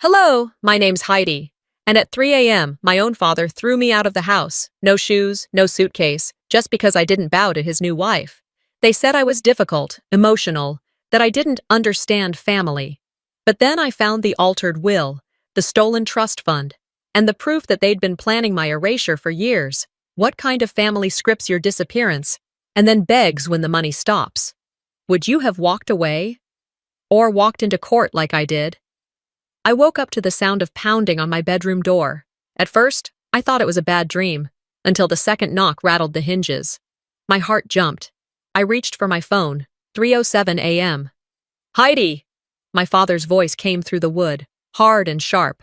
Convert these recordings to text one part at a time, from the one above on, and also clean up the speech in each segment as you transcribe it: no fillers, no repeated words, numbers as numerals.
Hello, my name's Heidi. And at 3 a.m., my own father threw me out of the house. No shoes, no suitcase, just because I didn't bow to his new wife. They said I was difficult, emotional, that I didn't understand family. But then I found the altered will, the stolen trust fund, and the proof that they'd been planning my erasure for years. What kind of family scripts your disappearance and then begs when the money stops? Would you have walked away? Or walked into court like I did? I woke up to the sound of pounding on my bedroom door. At first, I thought it was a bad dream, until the second knock rattled the hinges. My heart jumped. I reached for my phone, 3:07 a.m. Heidi! My father's voice came through the wood, hard and sharp.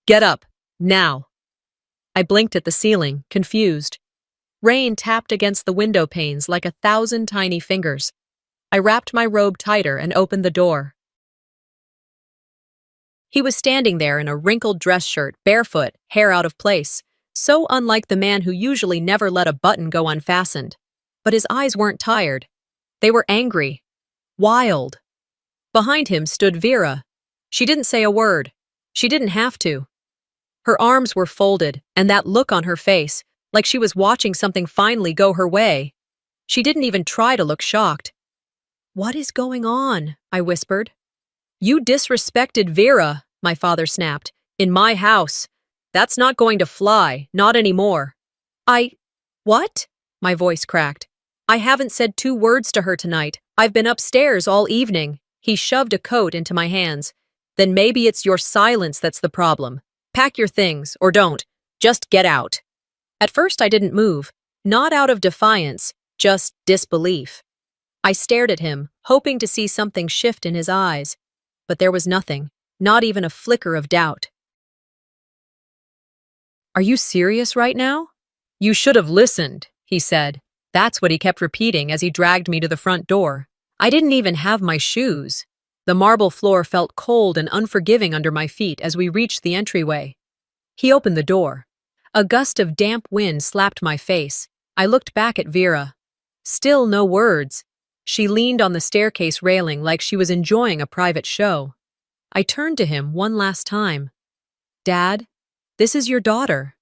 Get up, now. I blinked at the ceiling, confused. Rain tapped against the window panes like 1,000 tiny fingers. I wrapped my robe tighter and opened the door. He was standing there in a wrinkled dress shirt, barefoot, hair out of place, so unlike the man who usually never let a button go unfastened. But his eyes weren't tired. They were angry. Wild. Behind him stood Vera. She didn't say a word. She didn't have to. Her arms were folded, and that look on her face, like she was watching something finally go her way. She didn't even try to look shocked. "What is going on?" I whispered. "You disrespected Vera," my father snapped, "in my house. That's not going to fly, not anymore." What? My voice cracked. "I haven't said 2 words to her tonight. I've been upstairs all evening." He shoved a coat into my hands. "Then maybe it's your silence that's the problem. Pack your things, or don't. Just get out." At first I didn't move, not out of defiance, just disbelief. I stared at him, hoping to see something shift in his eyes. But there was nothing, not even a flicker of doubt. "Are you serious right now?" "You should have listened," he said. That's what he kept repeating as he dragged me to the front door. I didn't even have my shoes. The marble floor felt cold and unforgiving under my feet as we reached the entryway. He opened the door. A gust of damp wind slapped my face. I looked back at Vera. Still no words. She leaned on the staircase railing like she was enjoying a private show. I turned to him one last time. "Dad, this is your daughter."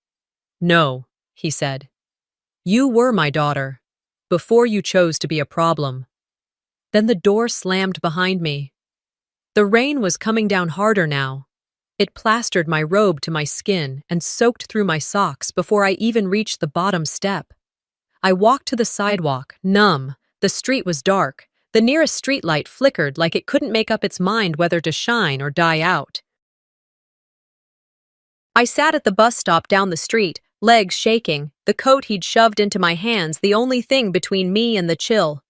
"No," he said. "You were my daughter, before you chose to be a problem." Then the door slammed behind me. The rain was coming down harder now. It plastered my robe to my skin and soaked through my socks before I even reached the bottom step. I walked to the sidewalk, numb. The street was dark. The nearest streetlight flickered like it couldn't make up its mind whether to shine or die out. I sat at the bus stop down the street, legs shaking, the coat he'd shoved into my hands the only thing between me and the chill.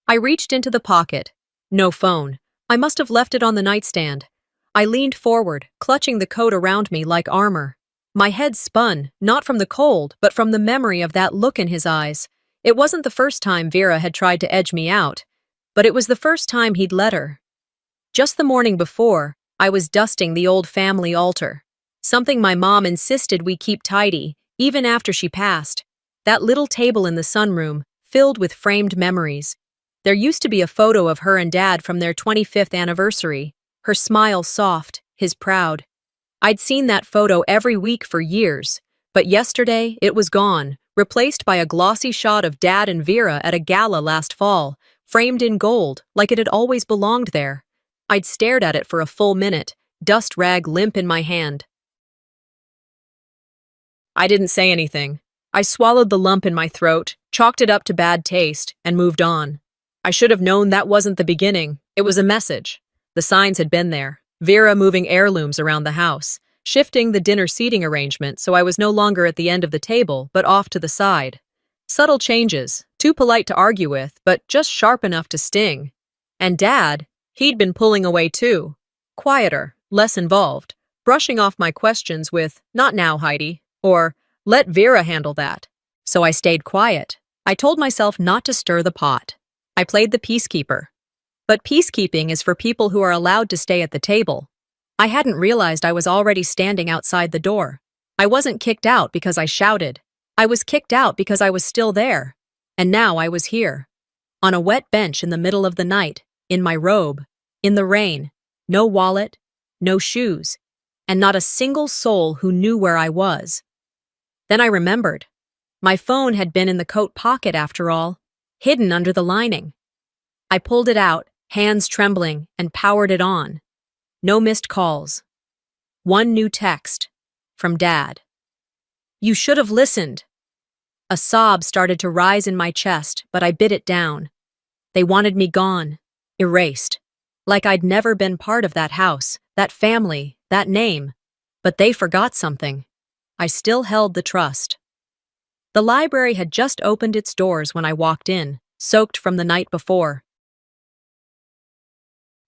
I reached into the pocket. No phone. I must have left it on the nightstand. I leaned forward, clutching the coat around me like armor. My head spun, not from the cold, but from the memory of that look in his eyes. It wasn't the first time Vera had tried to edge me out, but it was the first time he'd let her. Just the morning before, I was dusting the old family altar, something my mom insisted we keep tidy, even after she passed. That little table in the sunroom, filled with framed memories. There used to be a photo of her and Dad from their 25th anniversary, her smile soft, his proud. I'd seen that photo every week for years, but yesterday it was gone, replaced by a glossy shot of Dad and Vera at a gala last fall, framed in gold, like it had always belonged there. I'd stared at it for a full minute, dust rag limp in my hand. I didn't say anything. I swallowed the lump in my throat, chalked it up to bad taste, and moved on. I should have known that wasn't the beginning. It was a message. The signs had been there. Vera moving heirlooms around the house, shifting the dinner seating arrangement so I was no longer at the end of the table, but off to the side. Subtle changes, too polite to argue with, but just sharp enough to sting. And Dad, he'd been pulling away too. Quieter, less involved, brushing off my questions with, "Not now, Heidi," or "Let Vera handle that." So I stayed quiet. I told myself not to stir the pot. I played the peacekeeper. But peacekeeping is for people who are allowed to stay at the table. I hadn't realized I was already standing outside the door. I wasn't kicked out because I shouted. I was kicked out because I was still there. And now I was here. On a wet bench in the middle of the night, in my robe, in the rain, no wallet, no shoes. and not a single soul who knew where I was. Then I remembered. My phone had been in the coat pocket after all, hidden under the lining. I pulled it out, hands trembling, and powered it on. No missed calls. One new text. From Dad. "You should have listened." A sob started to rise in my chest, but I bit it down. They wanted me gone, erased. Like I'd never been part of that house, that family, that name. But they forgot something. I still held the trust. The library had just opened its doors when I walked in, soaked from the night before.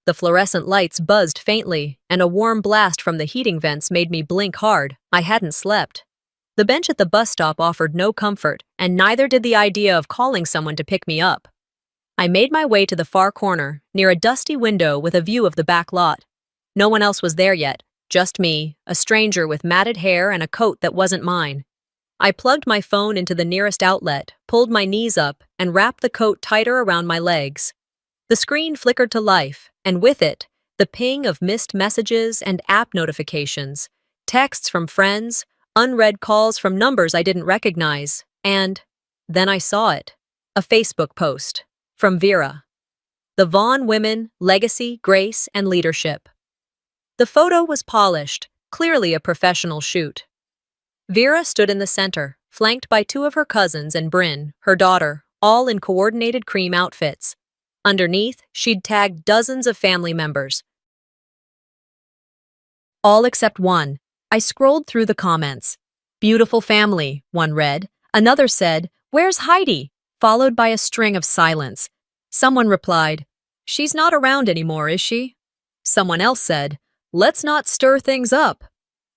The fluorescent lights buzzed faintly, and a warm blast from the heating vents made me blink hard. I hadn't slept. The bench at the bus stop offered no comfort, and neither did the idea of calling someone to pick me up. I made my way to the far corner, near a dusty window with a view of the back lot. No one else was there yet, just me, a stranger with matted hair and a coat that wasn't mine. I plugged my phone into the nearest outlet, pulled my knees up, and wrapped the coat tighter around my legs. The screen flickered to life, and with it, the ping of missed messages and app notifications, texts from friends, unread calls from numbers I didn't recognize, and then I saw it. A Facebook post. From Vera. The Vaughn Women, Legacy, Grace, and Leadership. The photo was polished, clearly a professional shoot. Vera stood in the center, flanked by two of her cousins and Bryn, her daughter, all in coordinated cream outfits. Underneath, she'd tagged dozens of family members. All except one. I scrolled through the comments. "Beautiful family," one read. Another said, "Where's Heidi?" followed by a string of silence. Someone replied, "She's not around anymore, is she?" Someone else said, "Let's not stir things up."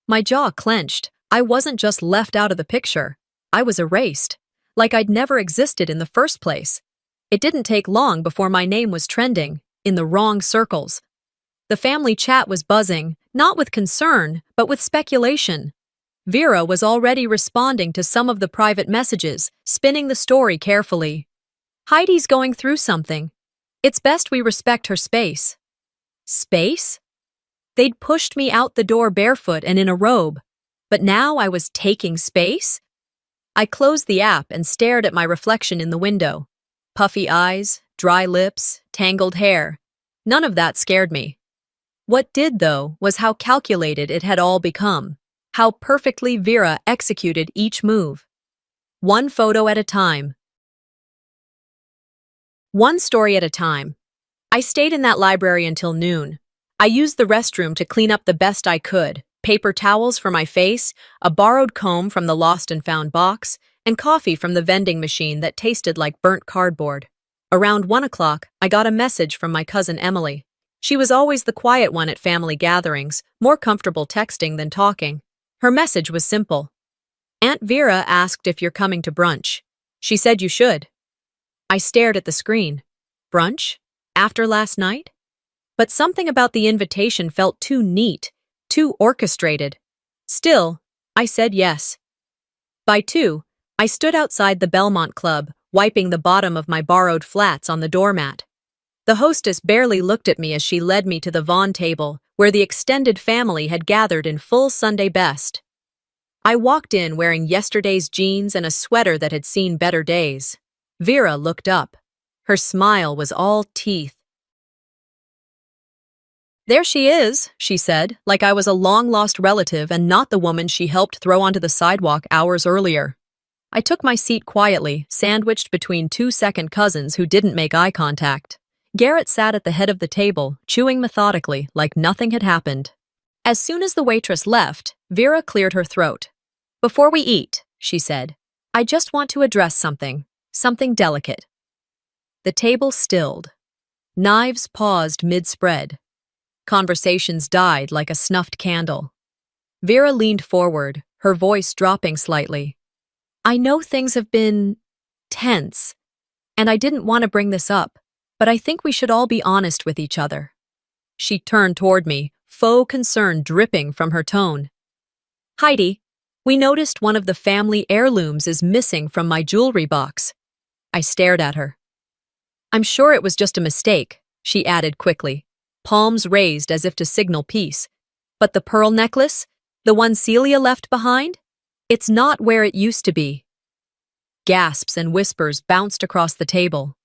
My jaw clenched. I wasn't just left out of the picture. I was erased, like I'd never existed in the first place. It didn't take long before my name was trending, in the wrong circles. The family chat was buzzing, not with concern, but with speculation. Vera was already responding to some of the private messages, spinning the story carefully. "Heidi's going through something. It's best we respect her space." Space? They'd pushed me out the door barefoot and in a robe, but now I was taking space? I closed the app and stared at my reflection in the window. Puffy eyes, dry lips, tangled hair. None of that scared me. What did, though, was how calculated it had all become. How perfectly Vera executed each move. One photo at a time. One story at a time. I stayed in that library until noon. I used the restroom to clean up the best I could, paper towels for my face, a borrowed comb from the lost and found box, and coffee from the vending machine that tasted like burnt cardboard. Around 1 o'clock, I got a message from my cousin Emily. She was always the quiet one at family gatherings, more comfortable texting than talking. Her message was simple. "Aunt Vera asked if you're coming to brunch. She said you should." I stared at the screen. Brunch? After last night? But something about the invitation felt too neat, too orchestrated. Still, I said yes. By 2, I stood outside the Belmont Club, wiping the bottom of my borrowed flats on the doormat. The hostess barely looked at me as she led me to the Vaughn table, where the extended family had gathered in full Sunday best. I walked in wearing yesterday's jeans and a sweater that had seen better days. Vera looked up. Her smile was all teeth. "There she is," she said, like I was a long-lost relative and not the woman she helped throw onto the sidewalk hours earlier. I took my seat quietly, sandwiched between 2 second cousins who didn't make eye contact. Garrett sat at the head of the table, chewing methodically, like nothing had happened. As soon as the waitress left, Vera cleared her throat. "Before we eat," she said, "I just want to address something delicate." The table stilled. Knives paused mid-spread. Conversations died like a snuffed candle. Vera leaned forward, her voice dropping slightly. "I know things have been tense, and I didn't want to bring this up, but I think we should all be honest with each other." She turned toward me, faux concern dripping from her tone. "Heidi, we noticed one of the family heirlooms is missing from my jewelry box." I stared at her. "I'm sure it was just a mistake," she added quickly, palms raised as if to signal peace. But the pearl necklace? The one Celia left behind? It's not where it used to be. Gasps and whispers bounced across the table.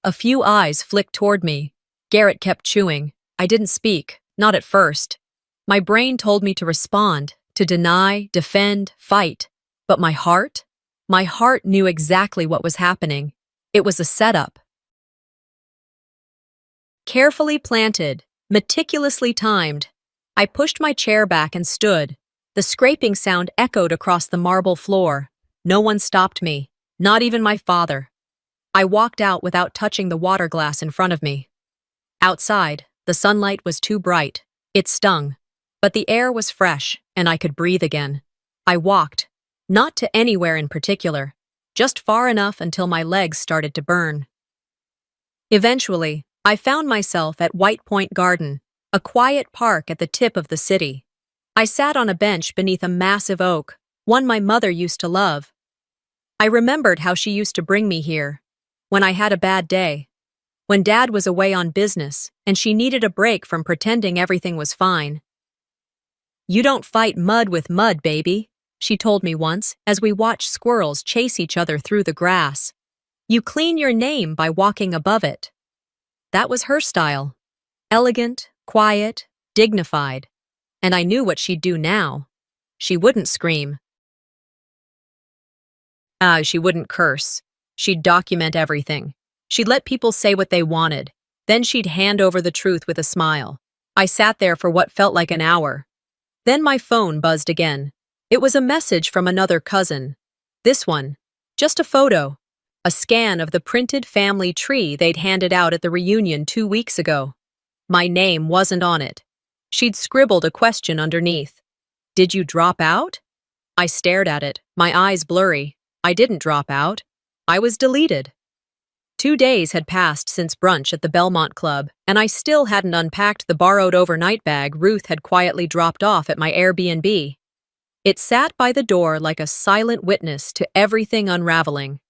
A few eyes flicked toward me. Garrett kept chewing. I didn't speak, not at first. My brain told me to respond, to deny, defend, fight. But my heart knew exactly what was happening. It was a setup. Carefully planted, meticulously timed, I pushed my chair back and stood. The scraping sound echoed across the marble floor. No one stopped me, not even my father. I walked out without touching the water glass in front of me. Outside, the sunlight was too bright. It stung. But the air was fresh, and I could breathe again. I walked, not to anywhere in particular, just far enough until my legs started to burn. Eventually, I found myself at White Point Garden, a quiet park at the tip of the city. I sat on a bench beneath a massive oak, one my mother used to love. I remembered how she used to bring me here, when I had a bad day, when Dad was away on business and she needed a break from pretending everything was fine. "You don't fight mud with mud, baby," she told me once as we watched squirrels chase each other through the grass. "You clean your name by walking above it." That was her style. Elegant, quiet, dignified. And I knew what she'd do now. She wouldn't scream. She wouldn't curse. She'd document everything. She'd let people say what they wanted. Then she'd hand over the truth with a smile. I sat there for what felt like an hour. Then my phone buzzed again. It was a message from another cousin. This one, just a photo. A scan of the printed family tree they'd handed out at the reunion 2 weeks ago. My name wasn't on it. She'd scribbled a question underneath. "Did you drop out?" I stared at it, my eyes blurry. I didn't drop out. I was deleted. 2 days had passed since brunch at the Belmont Club, and I still hadn't unpacked the borrowed overnight bag Ruth had quietly dropped off at my Airbnb. It sat by the door like a silent witness to everything unraveling.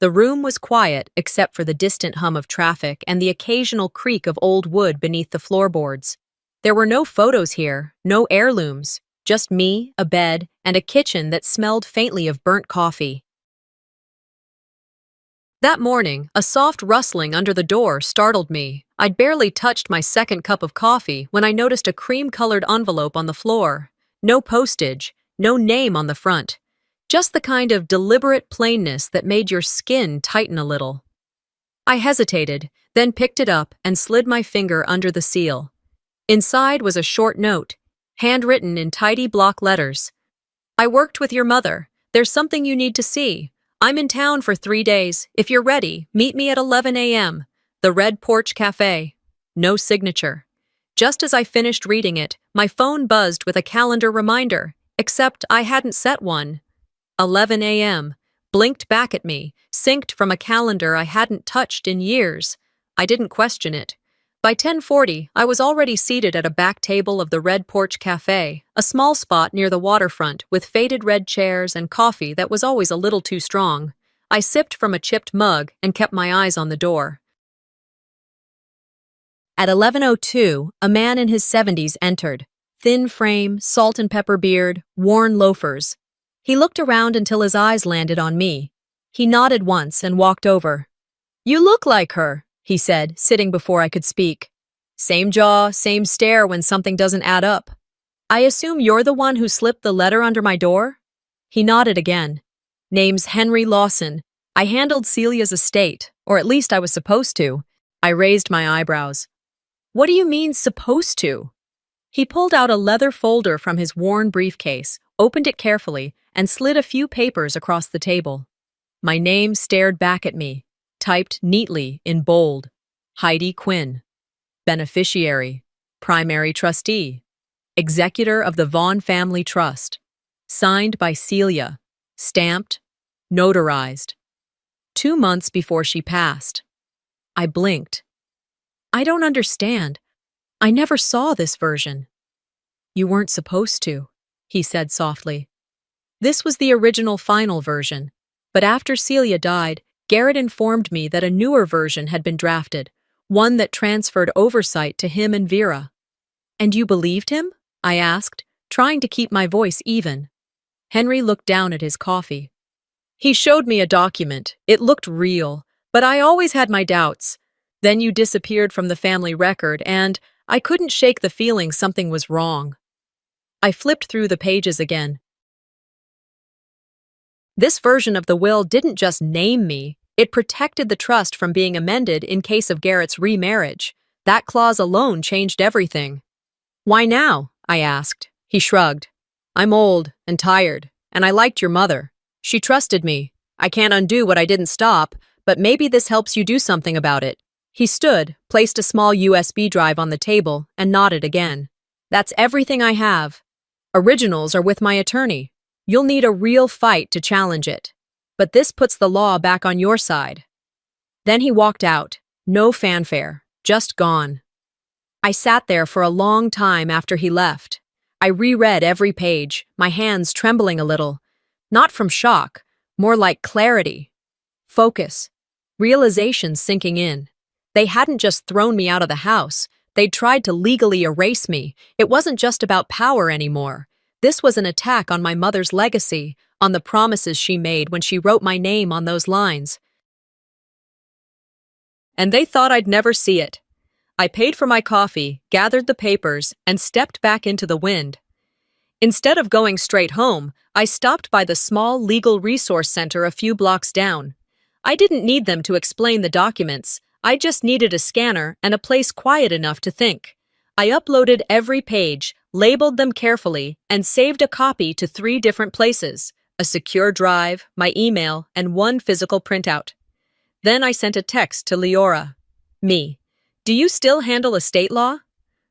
The room was quiet except for the distant hum of traffic and the occasional creak of old wood beneath the floorboards. There were no photos here, no heirlooms, just me, a bed, and a kitchen that smelled faintly of burnt coffee. That morning, a soft rustling under the door startled me. I'd barely touched my second cup of coffee when I noticed a cream-colored envelope on the floor. No postage, no name on the front. Just the kind of deliberate plainness that made your skin tighten a little. I hesitated, then picked it up and slid my finger under the seal. Inside was a short note, handwritten in tidy block letters. "I worked with your mother. There's something you need to see. I'm in town for 3 days. If you're ready, meet me at 11 a.m. The Red Porch Cafe." No signature. Just as I finished reading it, my phone buzzed with a calendar reminder, except I hadn't set one. 11 a.m. blinked back at me, synced from a calendar I hadn't touched in years. I didn't question it. By 10:40, I was already seated at a back table of the Red Porch Cafe, a small spot near the waterfront with faded red chairs and coffee that was always a little too strong. I sipped from a chipped mug and kept my eyes on the door. At 11:02, a man in his 70s entered. Thin frame, salt and pepper beard, worn loafers. He looked around until his eyes landed on me. He nodded once and walked over. "You look like her," he said, sitting before I could speak. "Same jaw, same stare when something doesn't add up. I assume you're the one who slipped the letter under my door?" He nodded again. "Name's Henry Lawson. I handled Celia's estate, or at least I was supposed to." I raised my eyebrows. "What do you mean, supposed to?" He pulled out a leather folder from his worn briefcase, opened it carefully, and slid a few papers across the table. My name stared back at me, typed neatly in bold. Heidi Quinn. Beneficiary. Primary trustee. Executor of the Vaughn Family Trust. Signed by Celia. Stamped. Notarized. 2 months before she passed. I blinked. "I don't understand. I never saw this version." "You weren't supposed to," he said softly. This was the original final version, but after Celia died, Garrett informed me that a newer version had been drafted, one that transferred oversight to him and Vera. "And you believed him?" I asked, trying to keep my voice even. Henry looked down at his coffee. He showed me a document. It looked real, but I always had my doubts. Then you disappeared from the family record, and I couldn't shake the feeling something was wrong. I flipped through the pages again. This version of the will didn't just name me, it protected the trust from being amended in case of Garrett's remarriage. That clause alone changed everything. Why now? I asked. He shrugged. I'm old and tired, and I liked your mother. She trusted me. I can't undo what I didn't stop, but maybe this helps you do something about it. He stood, placed a small USB drive on the table, and nodded again. That's everything I have. Originals are with my attorney. You'll need a real fight to challenge it. But this puts the law back on your side. Then he walked out. No fanfare. Just gone. I sat there for a long time after he left. I reread every page, my hands trembling a little. Not from shock, more like clarity. Focus. Realization sinking in. They hadn't just thrown me out of the house. They'd tried to legally erase me. It wasn't just about power anymore. This was an attack on my mother's legacy, on the promises she made when she wrote my name on those lines. And they thought I'd never see it. I paid for my coffee, gathered the papers, and stepped back into the wind. Instead of going straight home, I stopped by the small legal resource center a few blocks down. I didn't need them to explain the documents. I just needed a scanner and a place quiet enough to think. I uploaded every page, labeled them carefully, and saved a copy to 3 different places: a secure drive, my email, and 1 physical printout. Then I sent a text to Leora. Me. Do you still handle estate law?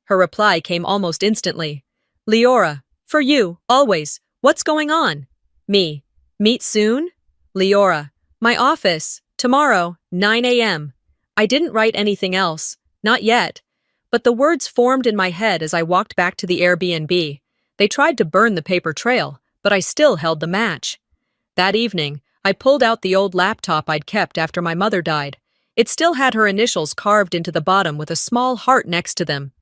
Her reply came almost instantly. Leora. For you, always. What's going on? Me. Meet soon? Leora. My office. Tomorrow, 9 a.m. I didn't write anything else. Not yet. But the words formed in my head as I walked back to the Airbnb. They tried to burn the paper trail, but I still held the match. That evening, I pulled out the old laptop I'd kept after my mother died. It still had her initials carved into the bottom with a small heart next to them.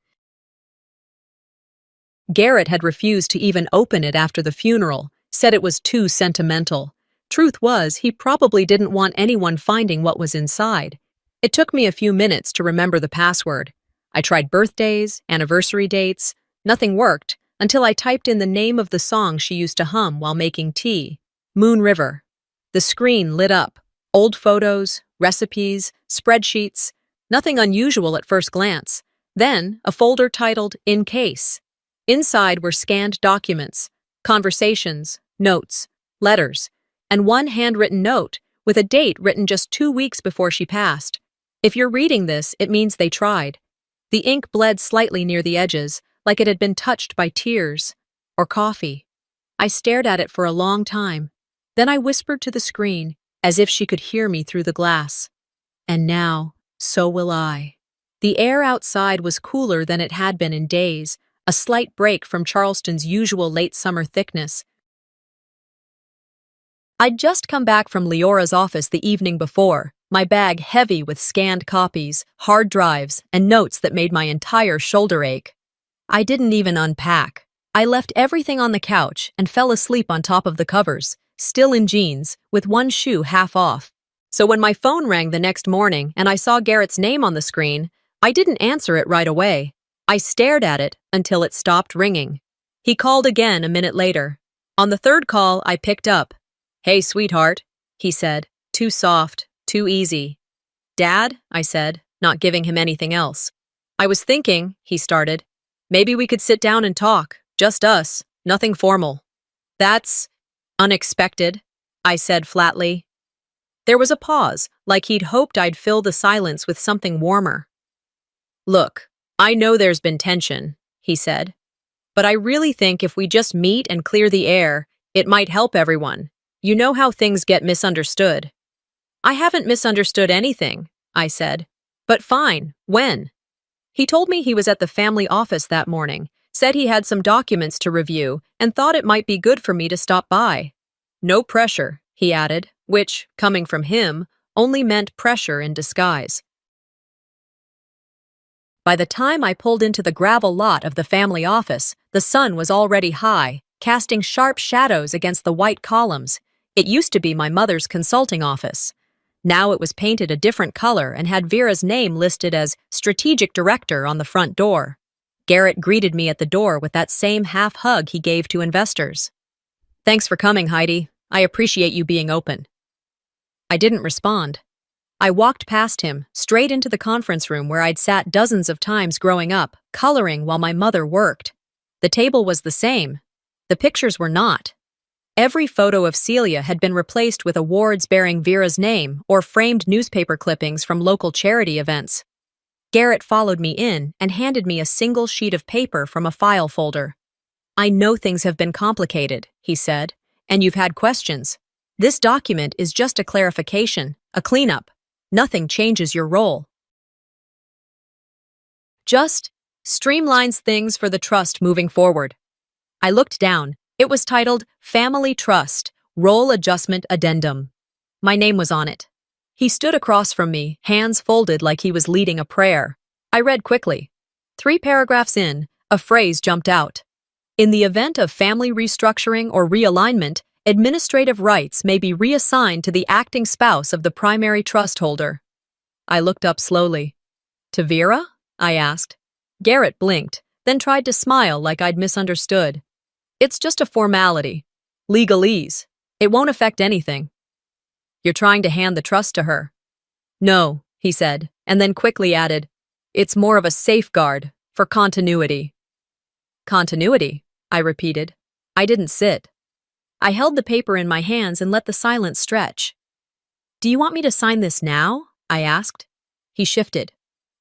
Garrett had refused to even open it after the funeral, said it was too sentimental. Truth was, he probably didn't want anyone finding what was inside. It took me a few minutes to remember the password. I tried birthdays, anniversary dates. Nothing worked until I typed in the name of the song she used to hum while making tea. Moon River. The screen lit up. Old photos, recipes, spreadsheets. Nothing unusual at first glance. Then, a folder titled In Case. Inside were scanned documents, conversations, notes, letters, and 1 handwritten note with a date written just 2 weeks before she passed. If you're reading this, it means they tried. The ink bled slightly near the edges, like it had been touched by tears or coffee. I stared at it for a long time. Then I whispered to the screen, as if she could hear me through the glass. And now, so will I. The air outside was cooler than it had been in days, a slight break from Charleston's usual late summer thickness. I'd just come back from Leora's office the evening before, my bag heavy with scanned copies, hard drives, and notes that made my entire shoulder ache. I didn't even unpack. I left everything on the couch and fell asleep on top of the covers, still in jeans, with 1 shoe half off. So when my phone rang the next morning and I saw Garrett's name on the screen, I didn't answer it right away. I stared at it until it stopped ringing. He called again a minute later. On the 3rd call, I picked up. Hey, sweetheart, he said. Too soft, too easy. Dad, I said, not giving him anything else. I was thinking, he started, maybe we could sit down and talk, just us, nothing formal. That's unexpected, I said flatly. There was a pause, like he'd hoped I'd fill the silence with something warmer. Look, I know there's been tension, he said, but I really think if we just meet and clear the air, it might help everyone. You know how things get misunderstood. I haven't misunderstood anything, I said. But fine, when? He told me he was at the family office that morning, said he had some documents to review, and thought it might be good for me to stop by. No pressure, he added, which, coming from him, only meant pressure in disguise. By the time I pulled into the gravel lot of the family office, the sun was already high, casting sharp shadows against the white columns. It used to be my mother's consulting office. Now it was painted a different color and had Vera's name listed as Strategic Director on the front door. Garrett greeted me at the door with that same half-hug he gave to investors. "Thanks for coming, Heidi. I appreciate you being open." I didn't respond. I walked past him, straight into the conference room where I'd sat dozens of times growing up, coloring while my mother worked. The table was the same. The pictures were not. Every photo of Celia had been replaced with awards bearing Vera's name or framed newspaper clippings from local charity events. Garrett followed me in and handed me a single sheet of paper from a file folder. "I know things have been complicated," he said, "and you've had questions. This document is just a clarification, a cleanup. Nothing changes your role. Just streamlines things for the trust moving forward." I looked down. It was titled Family Trust, Role Adjustment Addendum. My name was on it. He stood across from me, hands folded like he was leading a prayer. I read quickly. 3 paragraphs in, a phrase jumped out. "In the event of family restructuring or realignment, administrative rights may be reassigned to the acting spouse of the primary trust holder." I looked up slowly. "To Vera?" I asked. Garrett blinked, then tried to smile like I'd misunderstood. "It's just a formality. Legalese. It won't affect anything." "You're trying to hand the trust to her?" "No," he said, and then quickly added, "It's more of a safeguard, for continuity." "Continuity?" I repeated. I didn't sit. I held the paper in my hands and let the silence stretch. "Do you want me to sign this now?" I asked. He shifted.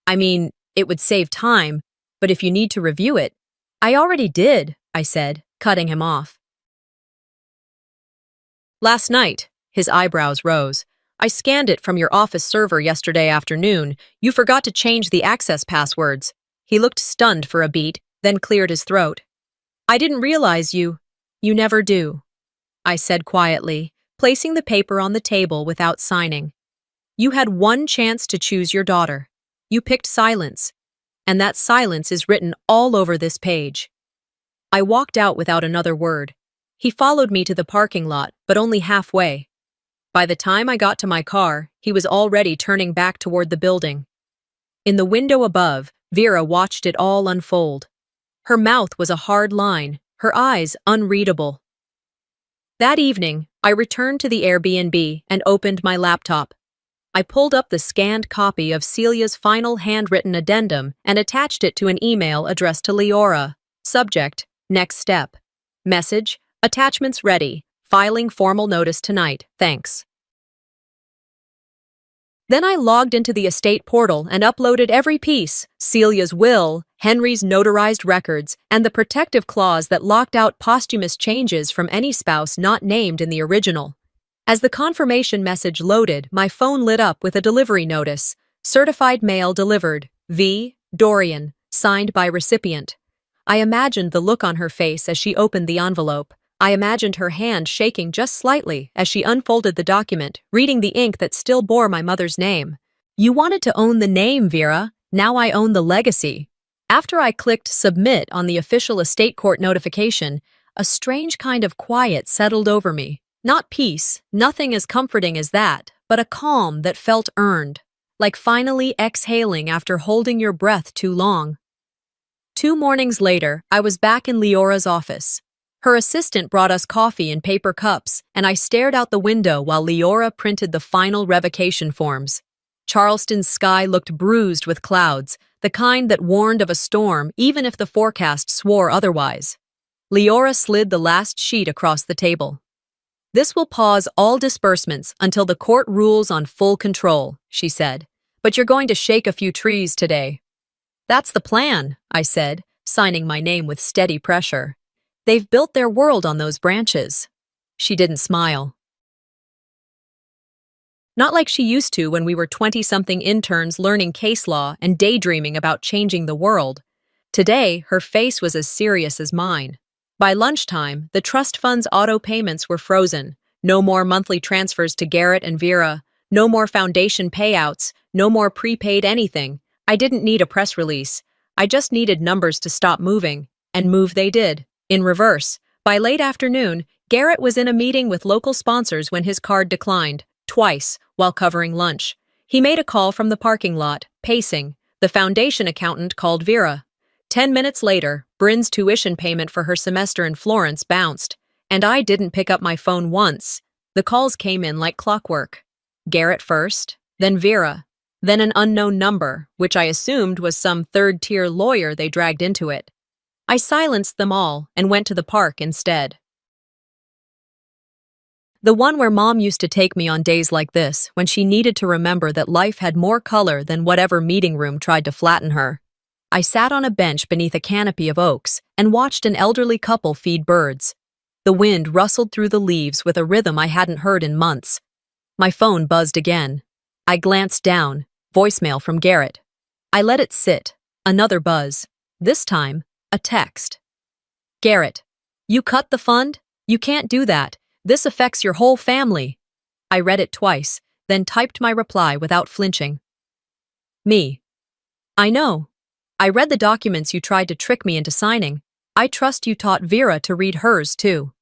"I mean, it would save time, but if you need to review it—" "I already did," I said, cutting him off. "Last night." His eyebrows rose. "I scanned it from your office server yesterday afternoon. You forgot to change the access passwords." He looked stunned for a beat, then cleared his throat. "I didn't realize you never do," I said quietly, placing the paper on the table without signing. "You had one chance to choose your daughter. You picked silence, and that silence is written all over this page." I walked out without another word. He followed me to the parking lot, but only halfway. By the time I got to my car, he was already turning back toward the building. In the window above, Vera watched it all unfold. Her mouth was a hard line, her eyes unreadable. That evening, I returned to the Airbnb and opened my laptop. I pulled up the scanned copy of Celia's final handwritten addendum and attached it to an email addressed to Leora. Subject: Next step. Message: Attachments ready. Filing formal notice tonight. Thanks. Then I logged into the estate portal and uploaded every piece: Celia's will, Henry's notarized records, and the protective clause that locked out posthumous changes from any spouse not named in the original. As the confirmation message loaded, my phone lit up with a delivery notice: Certified mail delivered. V. Dorian. Signed by recipient. I imagined the look on her face as she opened the envelope. I imagined her hand shaking just slightly as she unfolded the document, reading the ink that still bore my mother's name. "You wanted to own the name, Vera. Now I own the legacy." After I clicked submit on the official estate court notification, a strange kind of quiet settled over me. Not peace, nothing as comforting as that, but a calm that felt earned, like finally exhaling after holding your breath too long. 2 mornings later, I was back in Leora's office. Her assistant brought us coffee in paper cups, and I stared out the window while Leora printed the final revocation forms. Charleston's sky looked bruised with clouds, the kind that warned of a storm even if the forecast swore otherwise. Leora slid the last sheet across the table. "This will pause all disbursements until the court rules on full control," she said. "But you're going to shake a few trees today." "That's the plan," I said, signing my name with steady pressure. "They've built their world on those branches." She didn't smile. Not like she used to when we were 20-something interns learning case law and daydreaming about changing the world. Today, her face was as serious as mine. By lunchtime, the trust fund's auto payments were frozen. No more monthly transfers to Garrett and Vera, no more foundation payouts, no more prepaid anything. I didn't need a press release. I just needed numbers to stop moving, and move they did, in reverse. By late afternoon, Garrett was in a meeting with local sponsors when his card declined, twice, while covering lunch. He made a call from the parking lot, pacing. The foundation accountant called Vera. 10 minutes later, Bryn's tuition payment for her semester in Florence bounced, and I didn't pick up my phone once. The calls came in like clockwork. Garrett first, then Vera, then an unknown number, which I assumed was some third-tier lawyer they dragged into it. I silenced them all and went to the park instead. The one where Mom used to take me on days like this, when she needed to remember that life had more color than whatever meeting room tried to flatten her. I sat on a bench beneath a canopy of oaks and watched an elderly couple feed birds. The wind rustled through the leaves with a rhythm I hadn't heard in months. My phone buzzed again. I glanced down, voicemail from Garrett. I let it sit, another buzz. This time, a text. Garrett, you cut the fund? You can't do that. This affects your whole family. I read it twice, then typed my reply without flinching. Me. I know. I read the documents you tried to trick me into signing. I trust you taught Vera to read hers, too.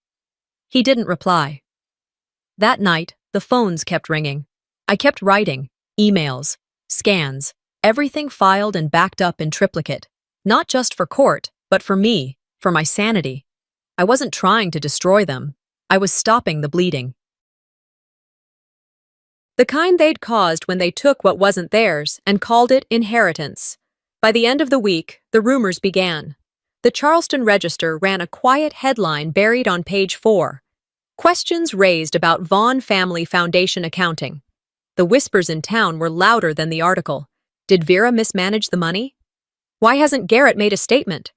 He didn't reply. That night, the phones kept ringing. I kept writing, emails, scans, everything filed and backed up in triplicate. Not just for court, but for me, for my sanity. I wasn't trying to destroy them. I was stopping the bleeding. The kind they'd caused when they took what wasn't theirs and called it inheritance. By the end of the week, the rumors began. The Charleston Register ran a quiet headline buried on page 4. Questions raised about Vaughn Family Foundation accounting. The whispers in town were louder than the article. Did Vera mismanage the money? Why hasn't Garrett made a statement?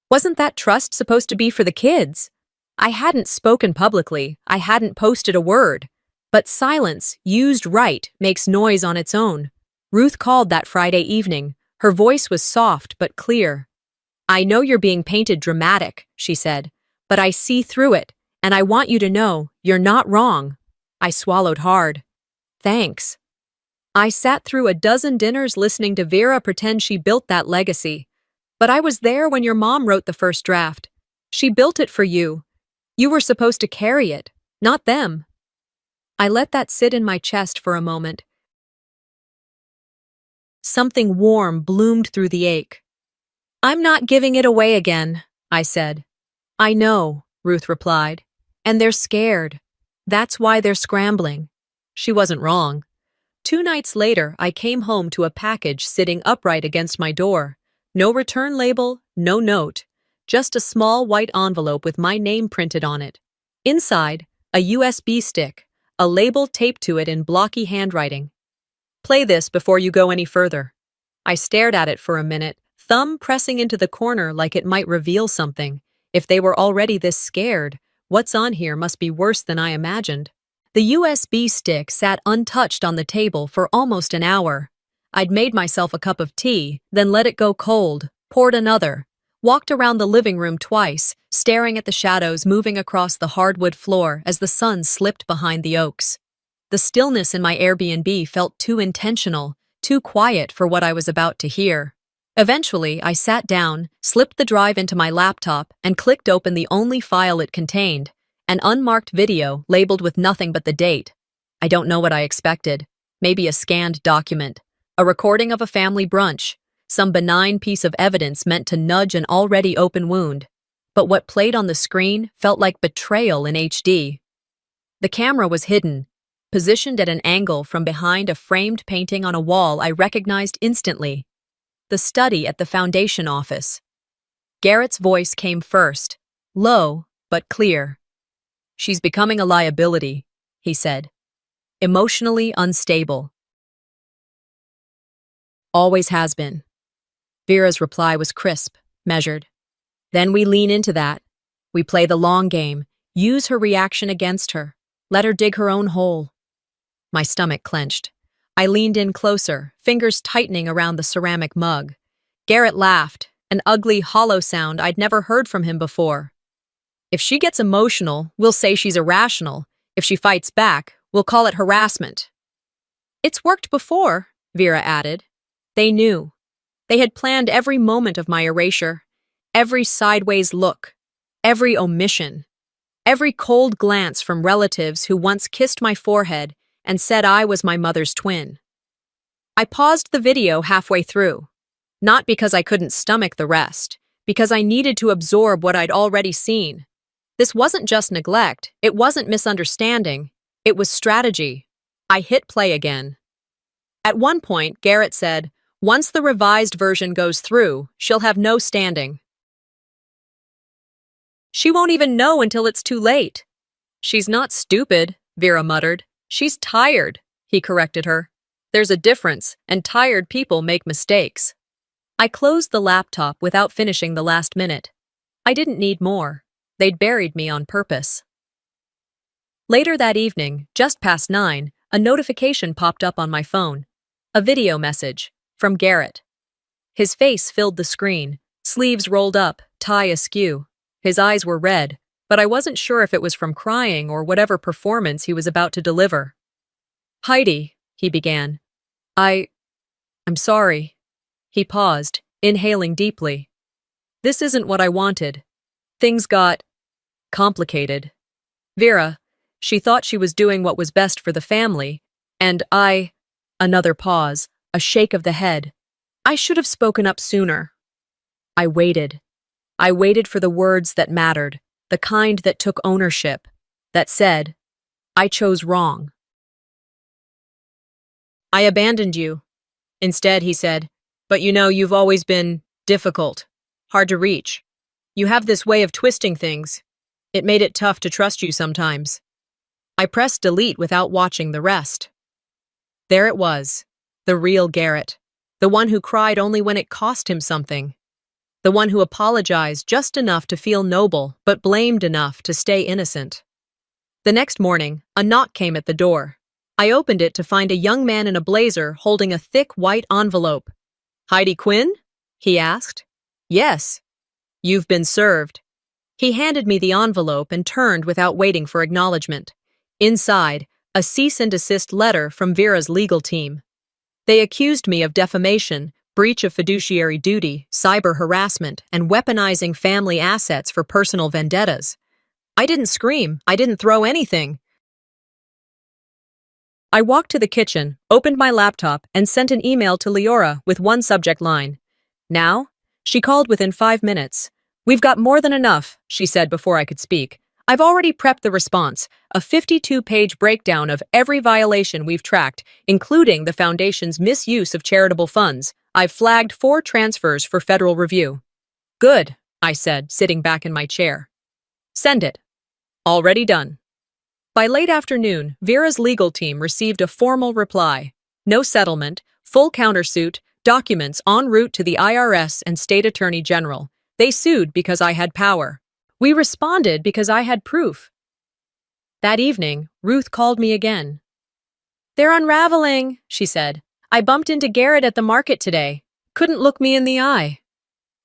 Wasn't that trust supposed to be for the kids? I hadn't spoken publicly, I hadn't posted a word. But silence, used right, makes noise on its own. Ruth called that Friday evening. Her voice was soft but clear. I know you're being painted dramatic, she said, but I see through it, and I want you to know you're not wrong. I swallowed hard. Thanks. I sat through a dozen dinners listening to Vera pretend she built that legacy. But I was there when your mom wrote the first draft. She built it for you. You were supposed to carry it, not them. I let that sit in my chest for a moment. Something warm bloomed through the ache. I'm not giving it away again, I said. I know, Ruth replied. And they're scared. That's why they're scrambling. She wasn't wrong. 2 nights later, I came home to a package sitting upright against my door. No return label, no note. Just a small white envelope with my name printed on it. Inside, a USB stick, a label taped to it in blocky handwriting. Play this before you go any further. I stared at it for a minute, thumb pressing into the corner like it might reveal something. If they were already this scared, what's on here must be worse than I imagined. The USB stick sat untouched on the table for almost an hour. I'd made myself a cup of tea, then let it go cold, poured another. Walked around the living room twice, staring at the shadows moving across the hardwood floor as the sun slipped behind the oaks. The stillness in my Airbnb felt too intentional, too quiet for what I was about to hear. Eventually, I sat down, slipped the drive into my laptop, and clicked open the only file it contained, an unmarked video labeled with nothing but the date. I don't know what I expected. Maybe a scanned document, a recording of a family brunch, some benign piece of evidence meant to nudge an already open wound. But what played on the screen felt like betrayal in HD. The camera was hidden, positioned at an angle from behind a framed painting on a wall I recognized instantly. The study at the foundation office. Garrett's voice came first, low but clear. She's becoming a liability, he said. Emotionally unstable. Always has been. Vera's reply was crisp, measured. Then we lean into that. We play the long game, use her reaction against her, let her dig her own hole. My stomach clenched. I leaned in closer, fingers tightening around the ceramic mug. Garrett laughed, an ugly, hollow sound I'd never heard from him before. If she gets emotional, we'll say she's irrational. If she fights back, we'll call it harassment. It's worked before, Vera added. They knew. They had planned every moment of my erasure, every sideways look, every omission, every cold glance from relatives who once kissed my forehead and said I was my mother's twin. I paused the video halfway through, not because I couldn't stomach the rest, because I needed to absorb what I'd already seen. This wasn't just neglect, it wasn't misunderstanding, it was strategy. I hit play again. At one point, Garrett said, "Once the revised version goes through, she'll have no standing. She won't even know until it's too late." "She's not stupid," Vera muttered. "She's tired," he corrected her. "There's a difference, and tired people make mistakes." I closed the laptop without finishing the last minute. I didn't need more. They'd buried me on purpose. Later that evening, just past 9, a notification popped up on my phone. A video message from Garrett. His face filled the screen, sleeves rolled up, tie askew. His eyes were red, but I wasn't sure if it was from crying or whatever performance he was about to deliver. "Heidi," he began. I'm sorry." He paused, inhaling deeply. "This isn't what I wanted. Things got complicated. Vera, she thought she was doing what was best for the family, and Another pause, a shake of the head. "I should have spoken up sooner." I waited. I waited for the words that mattered, the kind that took ownership, that said, "I chose wrong. I abandoned you." Instead, he said, "But you know, you've always been difficult, hard to reach. You have this way of twisting things. It made it tough to trust you sometimes." I pressed delete without watching the rest. There it was, the real Garrett, the one who cried only when it cost him something, the one who apologized just enough to feel noble but blamed enough to stay innocent. The next morning, a knock came at the door. I opened it to find a young man in a blazer holding a thick white envelope. "Heidi Quinn?" he asked. "Yes." "You've been served." He handed me the envelope and turned without waiting for acknowledgement. Inside, a cease and desist letter from Vera's legal team. They accused me of defamation, breach of fiduciary duty, cyber harassment, and weaponizing family assets for personal vendettas. I didn't scream. I didn't throw anything. I walked to the kitchen, opened my laptop, and sent an email to Leora with one subject line. "Now?" She called within 5 minutes. "We've got more than enough," she said before I could speak. "I've already prepped the response, a 52-page breakdown of every violation we've tracked, including the Foundation's misuse of charitable funds. I've flagged 4 transfers for federal review." "Good," I said, sitting back in my chair. "Send it." "Already done." By late afternoon, Vera's legal team received a formal reply. No settlement, full countersuit, documents en route to the IRS and State Attorney General. They sued because I had power. We responded because I had proof. That evening, Ruth called me again. "They're unraveling," she said. "I bumped into Garrett at the market today. Couldn't look me in the eye."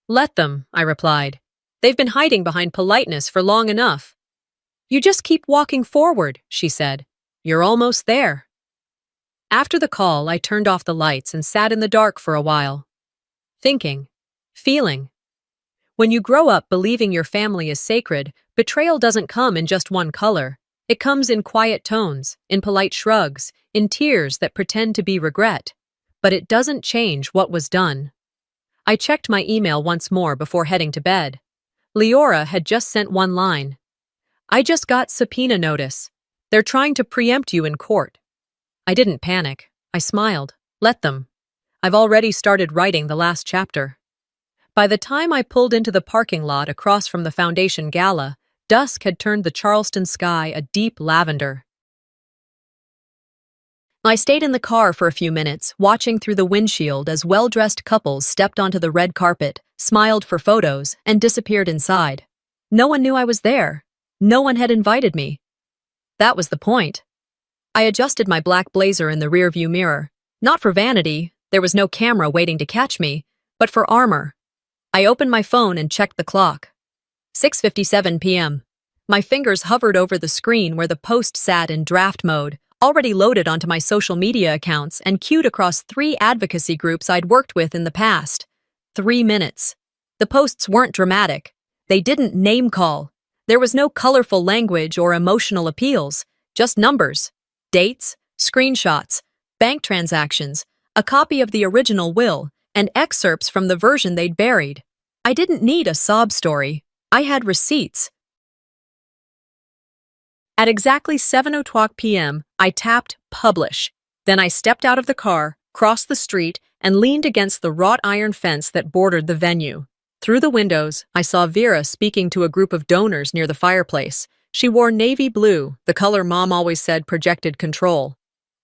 "Let them," I replied. "They've been hiding behind politeness for long enough." "You just keep walking forward," she said. "You're almost there." After the call, I turned off the lights and sat in the dark for a while. Thinking. Feeling. When you grow up believing your family is sacred, betrayal doesn't come in just one color. It comes in quiet tones, in polite shrugs, in tears that pretend to be regret. But it doesn't change what was done. I checked my email once more before heading to bed. Leora had just sent one line. "I just got subpoena notice. They're trying to preempt you in court." I didn't panic. I smiled. Let them. I've already started writing the last chapter. By the time I pulled into the parking lot across from the Foundation Gala, dusk had turned the Charleston sky a deep lavender. I stayed in the car for a few minutes, watching through the windshield as well-dressed couples stepped onto the red carpet, smiled for photos, and disappeared inside. No one knew I was there. No one had invited me. That was the point. I adjusted my black blazer in the rearview mirror. Not for vanity, there was no camera waiting to catch me, but for armor. I opened my phone and checked the clock. 6:57 p.m. My fingers hovered over the screen where the post sat in draft mode, already loaded onto my social media accounts and queued across 3 advocacy groups I'd worked with in the past. 3 minutes. The posts weren't dramatic. They didn't name-call. There was no colorful language or emotional appeals, just numbers, dates, screenshots, bank transactions, a copy of the original will, and excerpts from the version they'd buried. I didn't need a sob story. I had receipts. At exactly 7:00 p.m., I tapped Publish. Then I stepped out of the car, crossed the street, and leaned against the wrought iron fence that bordered the venue. Through the windows, I saw Vera speaking to a group of donors near the fireplace. She wore navy blue, the color Mom always said projected control.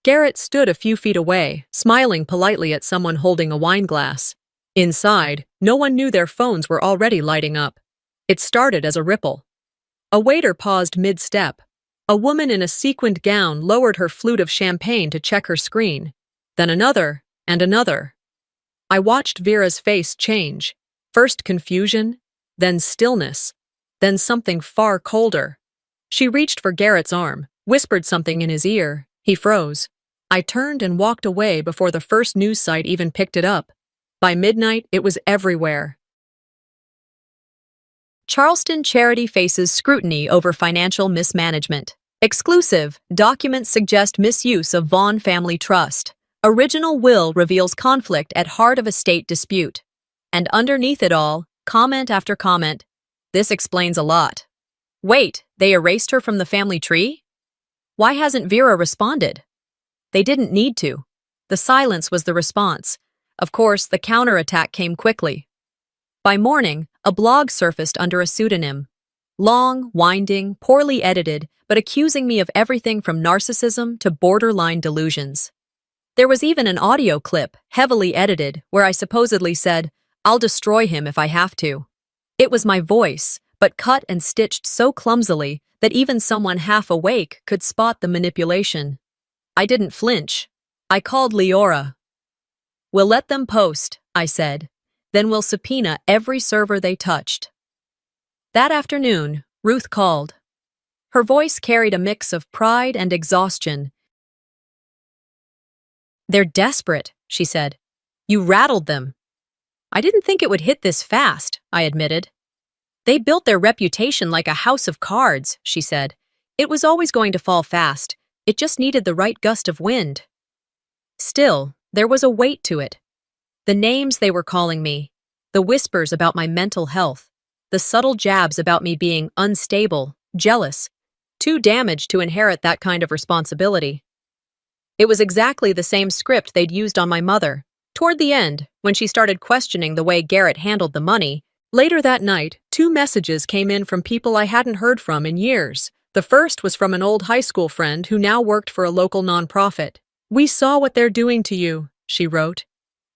Garrett stood a few feet away, smiling politely at someone holding a wine glass. Inside, no one knew their phones were already lighting up. It started as a ripple. A waiter paused mid-step. A woman in a sequined gown lowered her flute of champagne to check her screen. Then another, and another. I watched Vera's face change. First confusion, then stillness, then something far colder. She reached for Garrett's arm, whispered something in his ear. He froze. I turned and walked away before the first news site even picked it up. By midnight, it was everywhere. Charleston charity faces scrutiny over financial mismanagement. Exclusive, documents suggest misuse of Vaughn family trust. Original will reveals conflict at heart of estate dispute. And underneath it all, comment after comment. This explains a lot. Wait, they erased her from the family tree? Why hasn't Vera responded? They didn't need to. The silence was the response. Of course, the counterattack came quickly. By morning, a blog surfaced under a pseudonym. Long, winding, poorly edited, but accusing me of everything from narcissism to borderline delusions. There was even an audio clip, heavily edited, where I supposedly said, "I'll destroy him if I have to." It was my voice, but cut and stitched so clumsily that even someone half awake could spot the manipulation. I didn't flinch. I called Leora. "We'll let them post," I said. "Then we'll subpoena every server they touched." That afternoon, Ruth called. Her voice carried a mix of pride and exhaustion. "They're desperate," she said. "You rattled them." "I didn't think it would hit this fast," I admitted. "They built their reputation like a house of cards," she said. "It was always going to fall fast. It just needed the right gust of wind." Still, there was a weight to it. The names they were calling me, the whispers about my mental health, the subtle jabs about me being unstable, jealous, too damaged to inherit that kind of responsibility. It was exactly the same script they'd used on my mother. Toward the end, when she started questioning the way Garrett handled the money, later that night, 2 messages came in from people I hadn't heard from in years. The first was from an old high school friend who now worked for a local nonprofit. "We saw what they're doing to you," she wrote.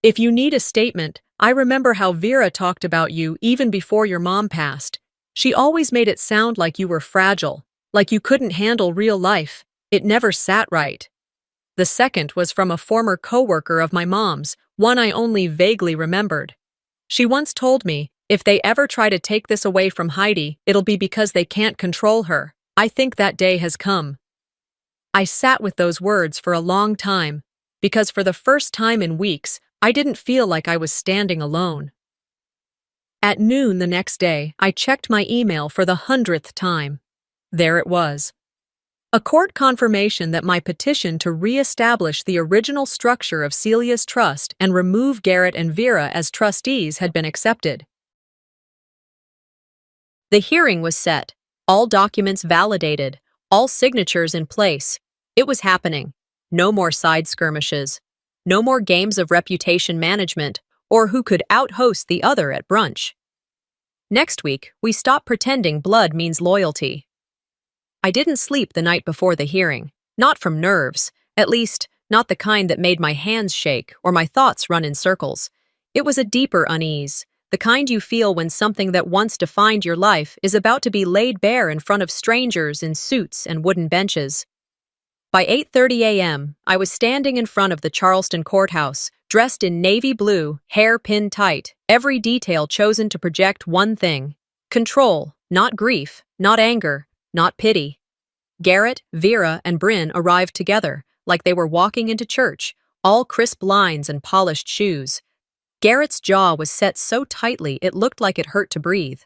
"If you need a statement, I remember how Vera talked about you even before your mom passed. She always made it sound like you were fragile, like you couldn't handle real life. It never sat right." The second was from a former coworker of my mom's, one I only vaguely remembered. She once told me, "If they ever try to take this away from Heidi, it'll be because they can't control her. I think that day has come." I sat with those words for a long time, because for the first time in weeks, I didn't feel like I was standing alone. At noon the next day, I checked my email for the 100th time. There it was. A court confirmation that my petition to re-establish the original structure of Celia's trust and remove Garrett and Vera as trustees had been accepted. The hearing was set, all documents validated, all signatures in place. It was happening. No more side skirmishes. No more games of reputation management or who could out-host the other at brunch. Next week, we stopped pretending blood means loyalty. I didn't sleep the night before the hearing, not from nerves, at least not the kind that made my hands shake or my thoughts run in circles. It was a deeper unease, the kind you feel when something that once defined your life is about to be laid bare in front of strangers in suits and wooden benches. By 8:30 a.m., I was standing in front of the Charleston courthouse, dressed in navy blue, hair pinned tight, every detail chosen to project one thing: control, not grief, not anger, not pity. Garrett, Vera, and Bryn arrived together, like they were walking into church, all crisp lines and polished shoes. Garrett's jaw was set so tightly it looked like it hurt to breathe.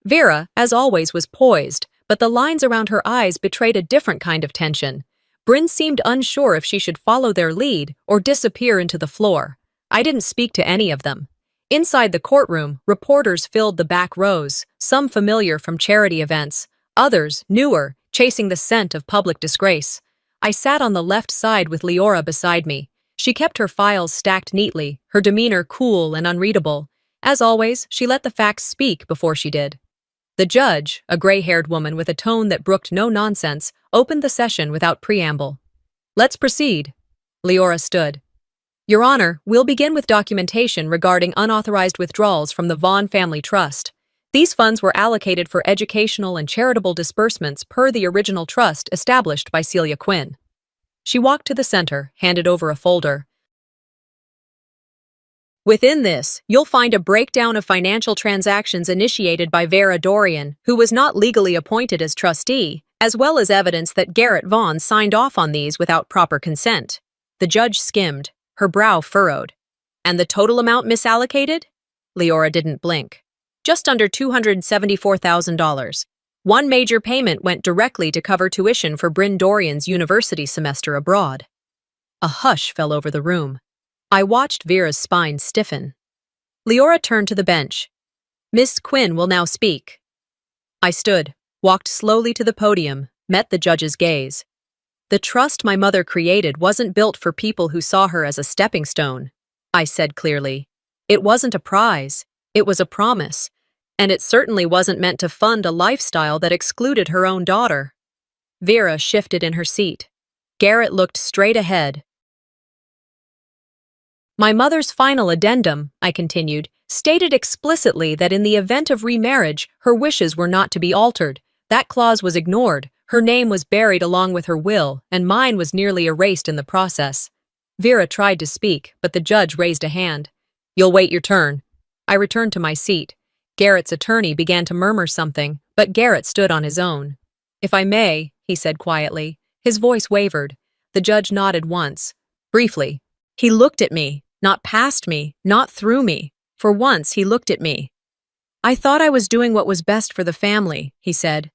Vera, as always, was poised, but the lines around her eyes betrayed a different kind of tension. Bryn seemed unsure if she should follow their lead or disappear into the floor. I didn't speak to any of them. Inside the courtroom, reporters filled the back rows, some familiar from charity events, others, newer, chasing the scent of public disgrace. I sat on the left side with Leora beside me. She kept her files stacked neatly, her demeanor cool and unreadable. As always, she let the facts speak before she did. The judge, a gray-haired woman with a tone that brooked no nonsense, opened the session without preamble. "Let's proceed." Leora stood. "Your Honor, we'll begin with documentation regarding unauthorized withdrawals from the Vaughn Family Trust. These funds were allocated for educational and charitable disbursements per the original trust established by Celia Quinn." She walked to the center, handed over a folder. "Within this, you'll find a breakdown of financial transactions initiated by Vera Dorian, who was not legally appointed as trustee, as well as evidence that Garrett Vaughn signed off on these without proper consent." The judge skimmed, her brow furrowed. "And the total amount misallocated?" Leora didn't blink. "Just under $274,000. One major payment went directly to cover tuition for Bryn Dorian's university semester abroad." A hush fell over the room. I watched Vera's spine stiffen. Leora turned to the bench. "Miss Quinn will now speak." I stood, walked slowly to the podium, met the judge's gaze. "The trust my mother created wasn't built for people who saw her as a stepping stone," I said clearly. "It wasn't a prize, it was a promise, and it certainly wasn't meant to fund a lifestyle that excluded her own daughter." Vera shifted in her seat. Garrett looked straight ahead. "My mother's final addendum," I continued, "stated explicitly that in the event of remarriage, her wishes were not to be altered. That clause was ignored. Her name was buried along with her will, and mine was nearly erased in the process." Vera tried to speak, but the judge raised a hand. "You'll wait your turn." I returned to my seat. Garrett's attorney began to murmur something, but Garrett stood on his own. "If I may," he said quietly. His voice wavered. The judge nodded once. Briefly. He looked at me. Not past me, not through me. For once, he looked at me. "I thought I was doing what was best for the family," he said.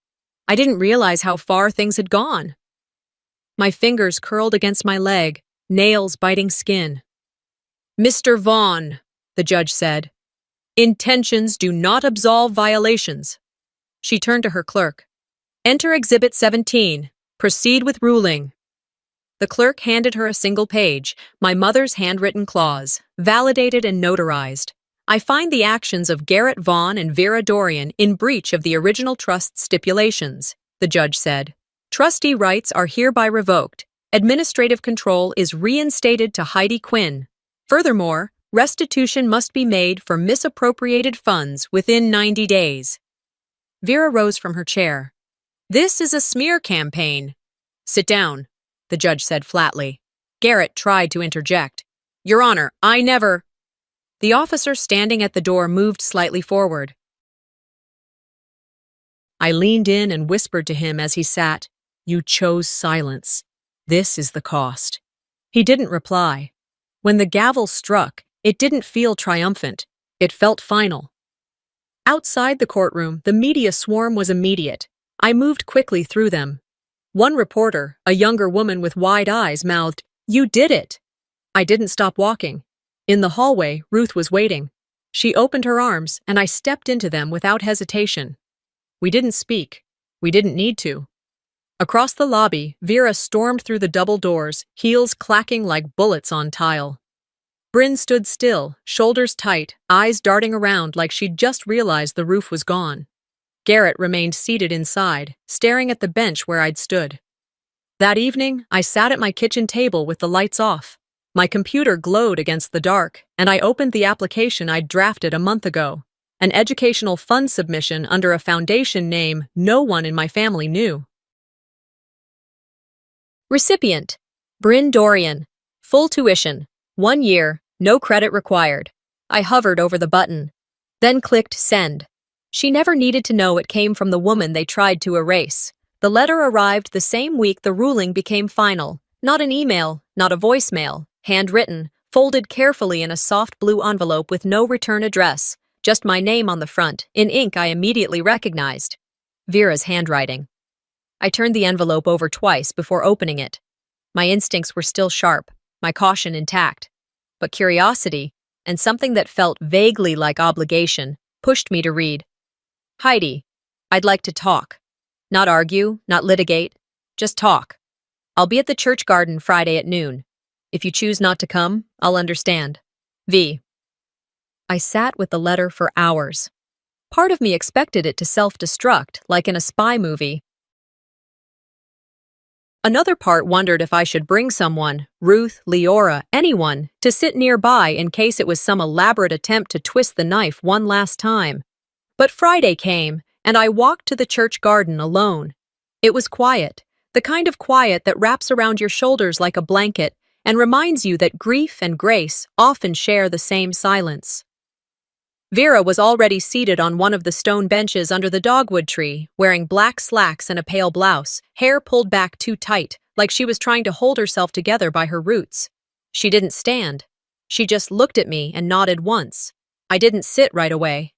"I didn't realize how far things had gone." My fingers curled against my leg, nails biting skin. "Mr. Vaughn," the judge said, "intentions do not absolve violations." She turned to her clerk. "Enter Exhibit 17. Proceed with ruling." The clerk handed her a single page, my mother's handwritten clause, validated and notarized. "I find the actions of Garrett Vaughn and Vera Dorian in breach of the original trust stipulations," the judge said. "Trustee rights are hereby revoked. Administrative control is reinstated to Heidi Quinn. Furthermore, restitution must be made for misappropriated funds within 90 days." Vera rose from her chair. "This is a smear campaign." "Sit down," the judge said flatly. Garrett tried to interject. "Your Honor, I never—" The officer standing at the door moved slightly forward. I leaned in and whispered to him as he sat, "You chose silence. This is the cost." He didn't reply. When the gavel struck, it didn't feel triumphant. It felt final. Outside the courtroom, the media swarm was immediate. I moved quickly through them. One reporter, a younger woman with wide eyes, mouthed, "You did it!" I didn't stop walking. In the hallway, Ruth was waiting. She opened her arms, and I stepped into them without hesitation. We didn't speak. We didn't need to. Across the lobby, Vera stormed through the double doors, heels clacking like bullets on tile. Bryn stood still, shoulders tight, eyes darting around like she'd just realized the roof was gone. Garrett remained seated inside, staring at the bench where I'd stood. That evening, I sat at my kitchen table with the lights off. My computer glowed against the dark, and I opened the application I'd drafted a month ago, an educational fund submission under a foundation name no one in my family knew. Recipient: Bryn Dorian. Full tuition. 1 year, no credit required. I hovered over the button, then clicked send. She never needed to know it came from the woman they tried to erase. The letter arrived the same week the ruling became final. Not an email, not a voicemail. Handwritten, folded carefully in a soft blue envelope with no return address, just my name on the front, in ink I immediately recognized. Vera's handwriting. I turned the envelope over twice before opening it. My instincts were still sharp, my caution intact. But curiosity, and something that felt vaguely like obligation, pushed me to read. Heidi, I'd like to talk. Not argue, not litigate, just talk. I'll be at the church garden Friday at noon. If you choose not to come, I'll understand. V. I sat with the letter for hours. Part of me expected it to self-destruct, like in a spy movie. Another part wondered if I should bring someone, Ruth, Leora, anyone, to sit nearby in case it was some elaborate attempt to twist the knife one last time. But Friday came, and I walked to the church garden alone. It was quiet, the kind of quiet that wraps around your shoulders like a blanket and reminds you that grief and grace often share the same silence. Vera was already seated on one of the stone benches under the dogwood tree, wearing black slacks and a pale blouse, hair pulled back too tight, like she was trying to hold herself together by her roots. She didn't stand. She just looked at me and nodded once. I didn't sit right away.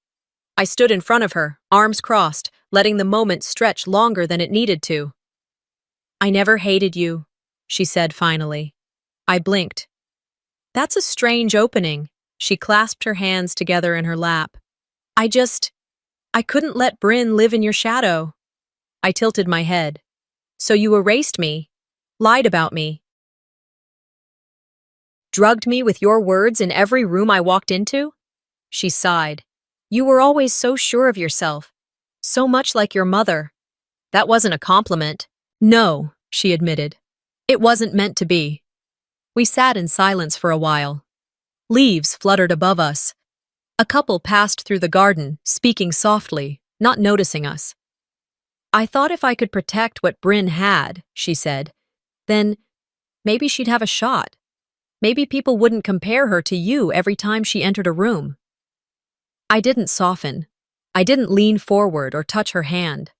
I stood in front of her, arms crossed, letting the moment stretch longer than it needed to. I never hated you, she said finally. I blinked. That's a strange opening. She clasped her hands together in her lap. I couldn't let Bryn live in your shadow. I tilted my head. So you erased me, lied about me, drugged me with your words in every room I walked into? She sighed. You were always so sure of yourself, so much like your mother. That wasn't a compliment. No, she admitted. It wasn't meant to be. We sat in silence for a while. Leaves fluttered above us. A couple passed through the garden, speaking softly, not noticing us. I thought if I could protect what Bryn had, she said, then maybe she'd have a shot. Maybe people wouldn't compare her to you every time she entered a room. I didn't soften. I didn't lean forward or touch her hand.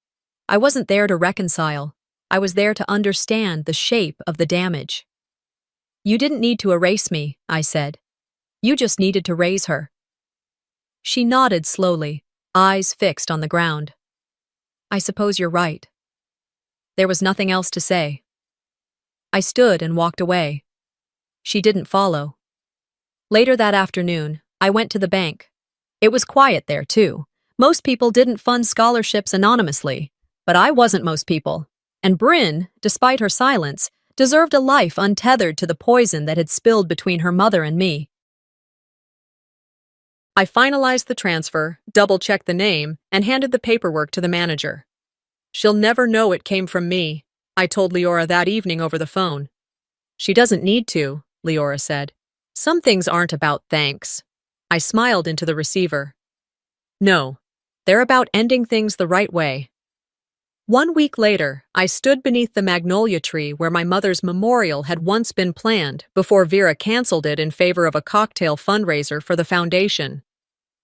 I wasn't there to reconcile. I was there to understand the shape of the damage. You didn't need to erase me, I said. You just needed to raise her. She nodded slowly, eyes fixed on the ground. I suppose you're right. There was nothing else to say. I stood and walked away. She didn't follow. Later that afternoon, I went to the bank. It was quiet there, too. Most people didn't fund scholarships anonymously, but I wasn't most people. And Bryn, despite her silence, deserved a life untethered to the poison that had spilled between her mother and me. I finalized the transfer, double-checked the name, and handed the paperwork to the manager. She'll never know it came from me, I told Leora that evening over the phone. She doesn't need to, Leora said. Some things aren't about thanks. I smiled into the receiver. No, they're about ending things the right way. 1 week later, I stood beneath the magnolia tree where my mother's memorial had once been planned before Vera canceled it in favor of a cocktail fundraiser for the foundation.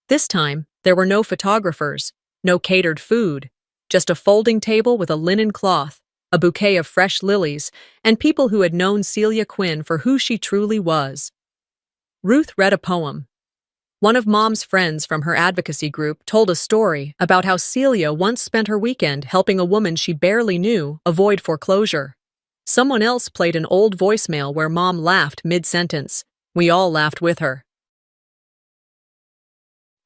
This time, there were no photographers, no catered food, just a folding table with a linen cloth, a bouquet of fresh lilies, and people who had known Celia Quinn for who she truly was. Ruth read a poem. One of Mom's friends from her advocacy group told a story about how Celia once spent her weekend helping a woman she barely knew avoid foreclosure. Someone else played an old voicemail where Mom laughed mid-sentence. We all laughed with her.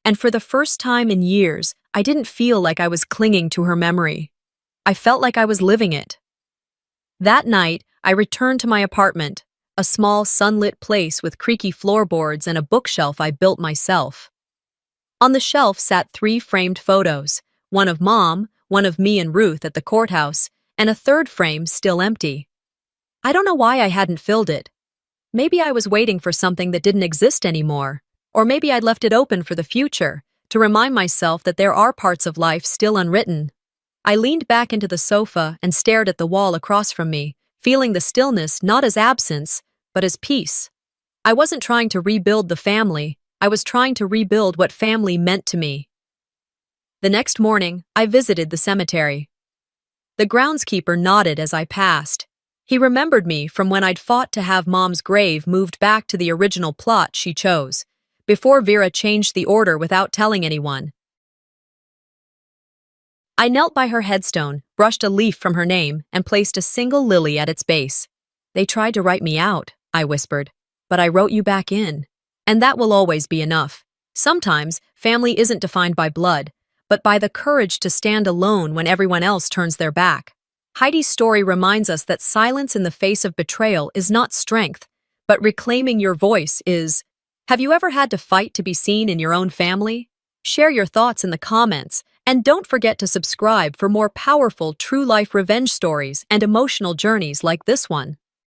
And for the first time in years, I didn't feel like I was clinging to her memory. I felt like I was living it. That night, I returned to my apartment, a small sunlit place with creaky floorboards and a bookshelf I built myself. On the shelf sat 3 framed photos, one of Mom, one of me and Ruth at the courthouse, and a third frame still empty. I don't know why I hadn't filled it. Maybe I was waiting for something that didn't exist anymore, or maybe I'd left it open for the future, to remind myself that there are parts of life still unwritten. I leaned back into the sofa and stared at the wall across from me, feeling the stillness not as absence, but as peace. I wasn't trying to rebuild the family, I was trying to rebuild what family meant to me. The next morning, I visited the cemetery. The groundskeeper nodded as I passed. He remembered me from when I'd fought to have Mom's grave moved back to the original plot she chose, before Vera changed the order without telling anyone. I knelt by her headstone, brushed a leaf from her name, and placed a single lily at its base. "They tried to write me out," I whispered, "but I wrote you back in. And that will always be enough. Sometimes, family isn't defined by blood, but by the courage to stand alone when everyone else turns their back." Heidi's story reminds us that silence in the face of betrayal is not strength, but reclaiming your voice is. Have you ever had to fight to be seen in your own family? Share your thoughts in the comments, and don't forget to subscribe for more powerful true-life revenge stories and emotional journeys like this one.